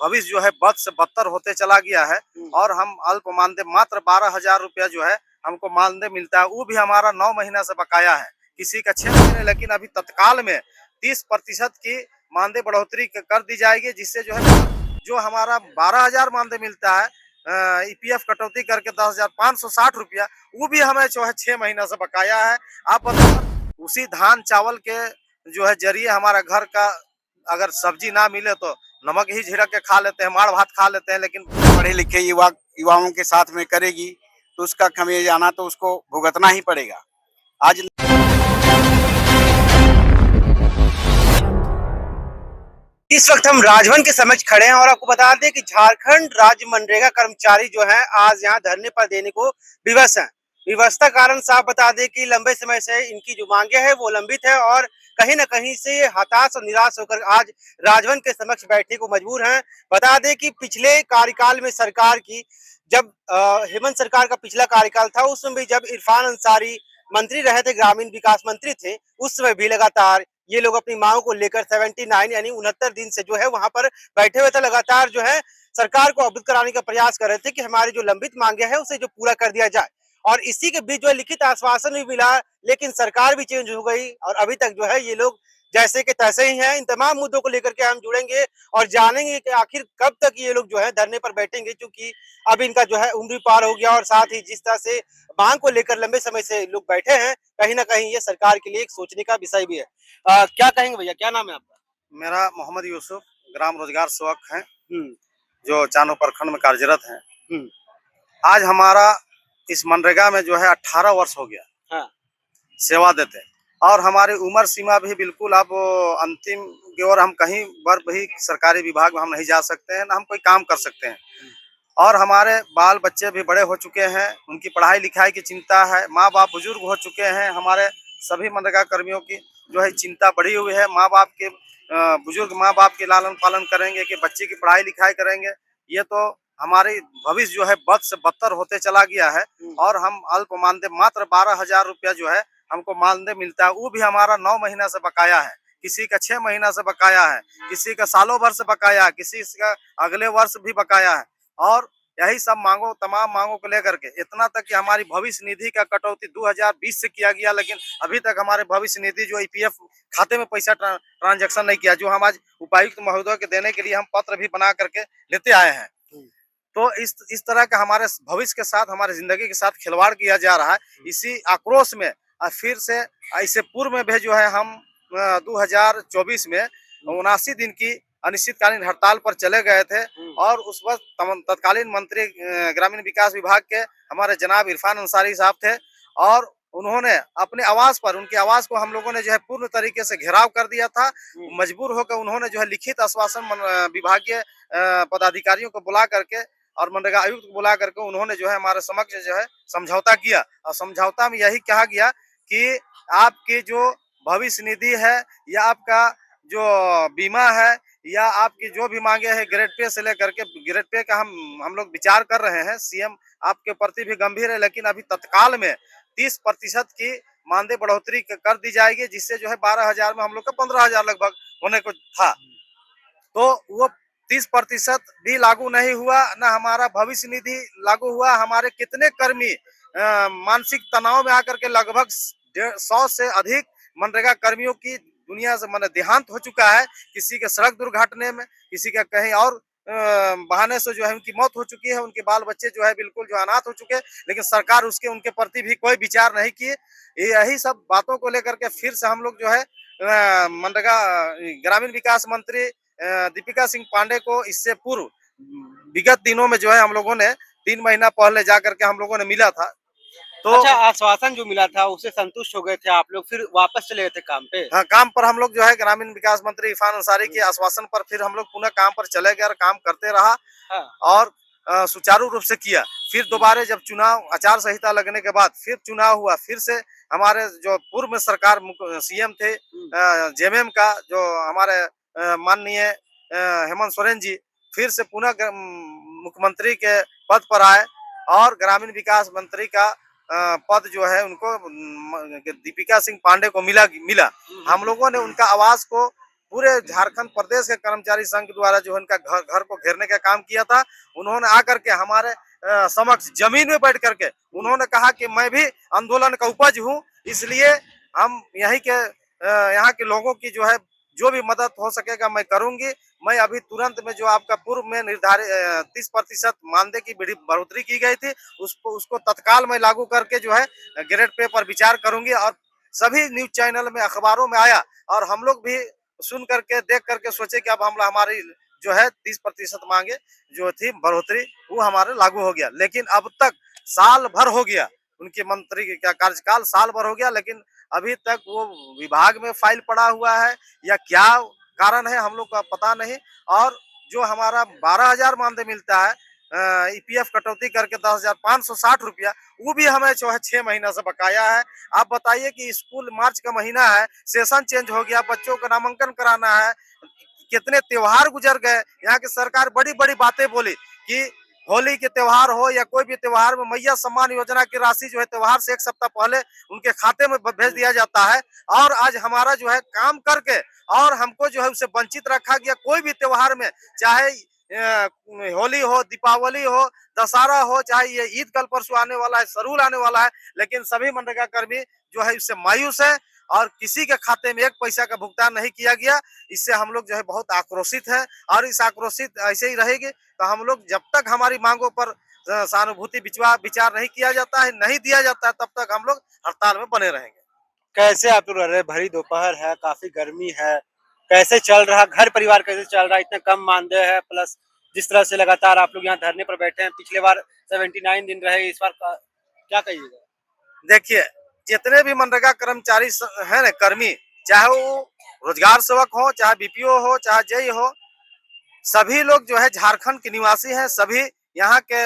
भविष्य जो है बद से बदतर होते चला गया है। और हम अल्प मानदेय मात्र 12,000 रुपया जो है हमको मानदेय मिलता है, वो भी हमारा 9 महीना से बकाया है, किसी का 6 महीने। लेकिन अभी तत्काल में 30% की मानदेय बढ़ोतरी कर दी जाएगी, जिससे जो हमारा 12,000 मानदेय मिलता है, ईपीएफ कटौती करके 10,560 रुपया, वो भी हमें जो है 6 महीना से बकाया है। आप बताओ, उसी धान चावल के जो है जरिए हमारा घर का अगर सब्जी ना मिले तो नमक ही झिड़क के खा लेते हैं, माड़ भात खा लेते हैं। लेकिन पढ़े लिखे युवाओं के साथ में करेगी तो उसका खमियाजा तो उसको भुगतना ही पड़ेगा। आज इस वक्त हम राजभवन के समक्ष खड़े हैं और आपको बता दें कि झारखंड राज्य मनरेगा कर्मचारी जो हैं आज यहाँ धरने पर देने को विवश हैं। विवश का कारण साफ बता दें कि लंबे समय से इनकी जो मांगे है वो लंबित है और कहीं ना कहीं से ये हताश और निराश होकर आज राजभवन के समक्ष बैठने को मजबूर हैं। बता दें कि पिछले कार्यकाल में सरकार की जब हेमंत सरकार का पिछला कार्यकाल था, उसमें भी जब इरफान अंसारी मंत्री रहे थे, ग्रामीण विकास मंत्री थे, उस समय भी लगातार ये लोग अपनी मांगों को लेकर 79 यानी 69 दिन से जो है वहां पर बैठे हुए थे। लगातार जो है सरकार को अवगत कराने का प्रयास कर रहे थे कि हमारी जो लंबित मांगे हैं उसे जो पूरा कर दिया जाए। और इसी के बीच जो है लिखित आश्वासन भी मिला, लेकिन सरकार भी चेंज हो गई और अभी तक जो है ये लोग जैसे के तैसे ही हैं। इन तमाम मुद्दों को लेकर के हम जुड़ेंगे और जानेंगे कि आखिर कब तक ये लोग जो है धरने पर बैठेंगे, क्योंकि अब इनका जो है उम्र पार हो गया और साथ ही जिस तरह से मांग को लेकर लंबे समय से लोग बैठे हैं, कहीं ना कहीं ये सरकार के लिए एक सोचने का विषय भी है। क्या कहेंगे भैया, क्या नाम है आपका? मेरा मोहम्मद यूसुफ, ग्राम रोजगार सेवक हैं, जो चानो प्रखंड में कार्यरत हैं। आज हमारा इस मनरेगा में जो है 18 वर्ष हो गया। हाँ। सेवा देते हैं और हमारी उम्र सीमा भी बिल्कुल अब अंतिम की ओर, हम कहीं पर भी सरकारी विभाग में हम नहीं जा सकते हैं, ना हम कोई काम कर सकते हैं। और हमारे बाल बच्चे भी बड़े हो चुके हैं, उनकी पढ़ाई लिखाई की चिंता है, माँ बाप बुजुर्ग हो चुके हैं। हमारे सभी मनरेगा कर्मियों की जो है चिंता बढ़ी हुई है। माँ बाप के बुजुर्ग माँ बाप के लालन पालन करेंगे कि बच्चे की पढ़ाई लिखाई करेंगे, ये तो हमारी भविष्य जो है बद से बदतर होते चला गया है। और हम अल्प मानदेय मात्र 12,000 रुपया जो है हमको मानदेय मिलता है, वो भी हमारा 9 महीना से बकाया है, किसी का 6 महीना से बकाया है, किसी का सालों भर से बकाया है, किसी का अगले वर्ष भी बकाया है। और यही सब तमाम मांगों को लेकर के इतना तक कि हमारी भविष्य निधि का कटौती 2020 से किया गया, लेकिन अभी तक हमारे भविष्य निधि जो ईपीएफ खाते में पैसा ट्रांजैक्शन नहीं किया, जो हम आज उपायुक्त महोदय के देने के लिए हम पत्र भी बना करके लेते आए हैं। तो इस तरह का हमारे भविष्य के साथ, हमारे जिंदगी के साथ खिलवाड़ किया जा रहा है। इसी आक्रोश में फिर से इससे पूर्व में भी जो है हम 2024 में 79 दिन की अनिश्चितकालीन हड़ताल पर चले गए थे। और उस वक्त तत्कालीन मंत्री ग्रामीण विकास विभाग के हमारे जनाब इरफान अंसारी साहब थे और उन्होंने अपने आवास पर, उनकी आवास को हम लोगों ने जो है पूर्ण तरीके से घेराव कर दिया था। मजबूर होकर उन्होंने जो है लिखित आश्वासन विभागीय पदाधिकारियों को बुला करके और मनरेगा आयुक्त को बुला करके उन्होंने जो है हमारे समक्ष जो है समझौता किया। और समझौता में यही कहा गया कि आपकी जो भविष्य निधि है या आपका जो बीमा है या आपकी जो भी मांगे हैं ग्रेड पे से लेकर के ग्रेड पे का हम लोग विचार कर रहे हैं। सीएम आपके प्रति भी गंभीर है, लेकिन अभी तत्काल में 30% की मानदेय बढ़ोतरी कर दी जाएगी, जिससे जो है 12,000 में हम लोग का 15,000 लगभग होने को था। तो वो 30% भी लागू नहीं हुआ, ना हमारा भविष्य निधि लागू हुआ। हमारे कितने कर्मी मानसिक तनाव में आकर के लगभग 100 से अधिक मनरेगा कर्मियों की दुनिया से देहांत हो चुका है। किसी के सड़क दुर्घटना में, किसी का कहीं और बहाने से जो है उनकी मौत हो चुकी है। उनके बाल बच्चे जो है बिल्कुल जो अनाथ हो चुके हैं, लेकिन सरकार उनके प्रति भी कोई विचार नहीं किए। यही सब बातों को लेकर के फिर से हम लोग जो है मनरेगा ग्रामीण विकास मंत्री दीपिका सिंह पांडे को इससे पूर्व विगत दिनों में जो है हम लोगों ने 3 महीना पहले जा करके हम लोगों ने मिला था। तो अच्छा, आश्वासन जो मिला था उससे संतुष्ट हो गए थे आप लोग, फिर वापस चले गए थे काम पे? हाँ, काम पर हम लोग जो है ग्रामीण विकास मंत्री इरफान अंसारी के आश्वासन पर फिर हम लोग पुनः काम पर चले गए और काम करते रहा। हाँ। और सुचारू रूप से किया। फिर दोबारा जब चुनाव आचार संहिता लगने के बाद फिर चुनाव हुआ, फिर से हमारे जो पूर्व में सरकार सीएम थे जेएमएम का जो हमारे माननीय हेमंत सोरेन जी फिर से पुनः मुख्यमंत्री के पद पर आए और ग्रामीण विकास मंत्री का पद जो है उनको दीपिका सिंह पांडे को मिला। हम लोगों ने उनका आवाज को पूरे झारखंड प्रदेश के कर्मचारी संघ द्वारा जो है उनका घर घर को घेरने का काम किया था। उन्होंने आकर के हमारे समक्ष जमीन में बैठ करके उन्होंने कहा कि मैं भी आंदोलन का उपज हूँ, इसलिए हम यहीं के यहाँ के लोगों की जो है जो भी मदद हो सकेगा मैं करूंगी। मैं अभी तुरंत में जो आपका पूर्व में निर्धारित 30% मानदेय की बढ़ोतरी की गई थी, उसको तत्काल मैं लागू करके जो है ग्रेड पे पर विचार करूंगी। और सभी न्यूज चैनल में, अखबारों में आया और हम लोग भी सुन करके, देख करके सोचे कि अब हम हमारी जो है 30% मांगे जो थी बढ़ोतरी वो हमारे लागू हो गया। लेकिन अब तक साल भर हो गया, उनके मंत्री का कार्यकाल साल भर हो गया, लेकिन अभी तक वो विभाग में फाइल पड़ा हुआ है या क्या कारण है हम लोग का पता नहीं। और जो हमारा 12,000 मानदेय मिलता है ईपीएफ कटौती करके 10,560 रुपया, वो भी हमें जो है 6 महीना से बकाया है। आप बताइए कि स्कूल मार्च का महीना है, सेशन चेंज हो गया, बच्चों का नामांकन कराना है, कितने त्योहार गुजर गए। यहाँ की सरकार बड़ी बड़ी बातें बोली कि होली के त्योहार हो या कोई भी त्योहार में मैया सम्मान योजना की राशि जो है त्योहार से 1 सप्ताह पहले उनके खाते में भेज दिया जाता है। और आज हमारा जो है काम करके और हमको जो है उससे वंचित रखा गया। कोई भी त्योहार में, चाहे होली हो, दीपावली हो, दशहरा हो, चाहे ये ईद कल परसों आने वाला है, सरूल आने वाला है, लेकिन सभी मनरेगा कर्मी जो है इससे मायूस है और किसी के खाते में 1 पैसा का भुगतान नहीं किया गया। इससे हम लोग जो है बहुत आक्रोशित है और इस आक्रोशित ऐसे ही रहेगी तो हम लोग जब तक हमारी मांगों पर सहानुभूति विचार नहीं किया जाता है, नहीं दिया जाता है, तब तक हम लोग हड़ताल में बने रहेंगे। कैसे आप लोग रह रहे हैं? भरी दोपहर है, काफी गर्मी है, कैसे चल रहा घर परिवार, कैसे चल रहा है? इतना कम मानदेय है, प्लस जिस तरह से लगातार आप लोग यहाँ धरने पर बैठे हैं, पिछले बार 79 दिन रहे, इस बार क्या कहिएगा? देखिए, जितने भी मनरेगा कर्मचारी है ना कर्मी, चाहे वो रोजगार सेवक हो, चाहे बीपीओ हो, चाहे जेई हो, सभी लोग जो है झारखंड के निवासी हैं। सभी यहाँ के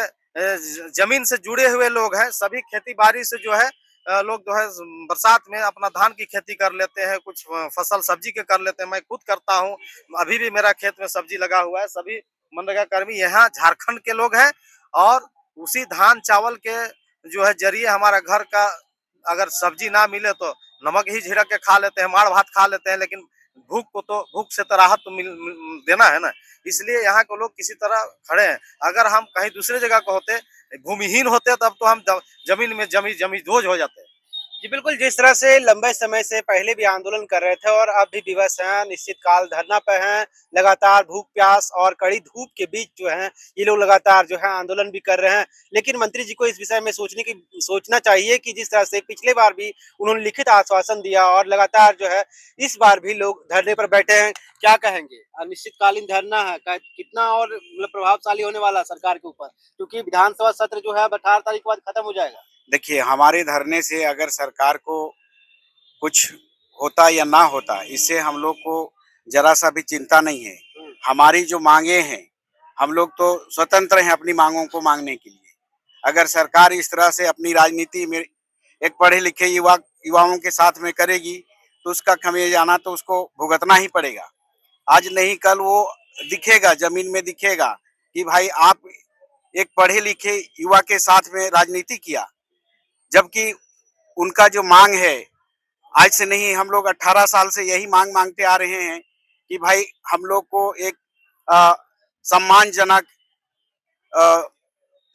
जमीन से जुड़े हुए लोग हैं। सभी खेती बाड़ी से जो है लोग जो है बरसात में अपना धान की खेती कर लेते हैं, कुछ फसल सब्जी के कर लेते हैं। मैं खुद करता हूँ, अभी भी मेरा खेत में सब्जी लगा हुआ है। सभी मनरेगा कर्मी यहाँ झारखंड के लोग हैं और उसी धान चावल के जो है जरिए हमारा घर का अगर सब्जी ना मिले तो नमक ही झिड़क के खा लेते हैं, माड़ भात खा लेते हैं, लेकिन भूख से तो राहत तो देना है ना। इसलिए यहाँ के लोग किसी तरह खड़े हैं। अगर हम कहीं दूसरे जगह को होते, भूमिहीन होते, तब तो हम जमीन में जमी दोज हो जाते। जी बिल्कुल, जिस तरह से लंबे समय से पहले भी आंदोलन कर रहे थे और अब भी विवश हैं, निश्चित काल धरना पे हैं, लगातार भूख प्यास और कड़ी धूप के बीच जो है ये लोग लगातार जो है आंदोलन भी कर रहे हैं। लेकिन मंत्री जी को इस विषय में सोचना चाहिए कि जिस तरह से पिछले बार भी उन्होंने लिखित आश्वासन दिया और लगातार जो है इस बार भी लोग धरने पर बैठे हैं, क्या कहेंगे? अनिश्चितकालीन धरना है, कितना और मतलब प्रभावशाली होने वाला है सरकार के ऊपर, क्योंकि विधानसभा सत्र जो है अब 18 तारीख के बाद खत्म हो जाएगा। देखिए, हमारे धरने से अगर सरकार को कुछ होता या ना होता, इससे हम लोग को जरा सा भी चिंता नहीं है। हमारी जो मांगे हैं, हम लोग तो स्वतंत्र हैं अपनी मांगों को मांगने के लिए। अगर सरकार इस तरह से अपनी राजनीति में एक पढ़े लिखे युवाओं के साथ में करेगी, तो उसका खमियाजा तो उसको भुगतना ही पड़ेगा। आज नहीं कल वो दिखेगा, जमीन में दिखेगा कि भाई आप एक पढ़े लिखे युवा के साथ में राजनीति किया, जबकि उनका जो मांग है, आज से नहीं, हम लोग 18 साल से यही मांग मांगते आ रहे हैं कि भाई हम लोग को एक अ, सम्मानजनक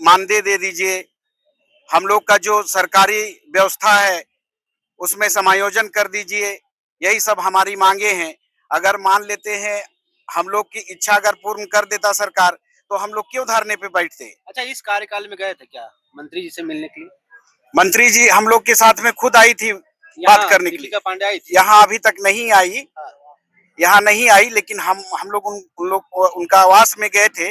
मानदेय दे दीजिए। हम लोग का जो सरकारी व्यवस्था है उसमें समायोजन कर दीजिए। यही सब हमारी मांगे हैं। अगर मान लेते हैं हम लोग की इच्छा अगर पूर्ण कर देता सरकार, तो हम लोग क्यों धरने पे बैठते? अच्छा, इस कार्यकाल में गए थे क्या मंत्री जी से मिलने के लिए? मंत्री जी हम लोग के साथ में खुद आई थी बात करने के लिए। दीपिका पांडे आई थी। यहाँ अभी तक नहीं आई, हाँ, यहाँ नहीं आई, लेकिन हम लोग उन लोग उनका आवास में गए थे,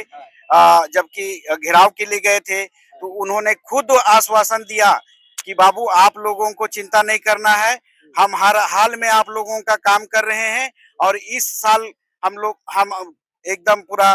जबकि घेराव के लिए गए थे, तो उन्होंने खुद आश्वासन दिया कि बाबू आप लोगों को चिंता नहीं करना है, हम हर हाल में आप लोगों का काम कर रहे हैं और इस साल हम एकदम पूरा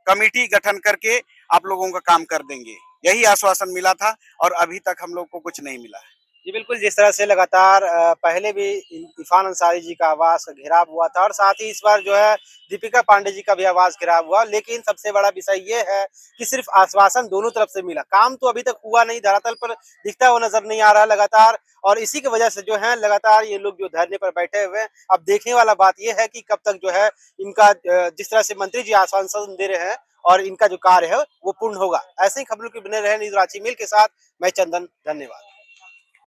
कमेटी गठन करके आप लोगों का काम कर देंगे। यही आश्वासन मिला था और अभी तक हम लोग को कुछ नहीं मिला है। जी बिल्कुल, जिस तरह से लगातार पहले भी इरफान अंसारी जी का आवास का घेराव हुआ था और साथ ही इस बार जो है दीपिका पांडे जी का भी आवास घेराव हुआ। लेकिन सबसे बड़ा विषय ये है कि सिर्फ आश्वासन दोनों तरफ से मिला, काम तो अभी तक हुआ नहीं, धरातल पर दिखता हुआ नजर नहीं आ रहा लगातार। और इसी की वजह से जो है लगातार ये लोग जो धरने पर बैठे हुए हैं। अब देखने वाला बात ये है कि कब तक जो है इनका जिस तरह से मंत्री जी आश्वासन दे रहे हैं और इनका जो कार्य है वो पूर्ण होगा। ऐसे ही खबरों के बने रहे न्यूज़ रांची मेल के साथ मैं चंदन, धन्यवाद।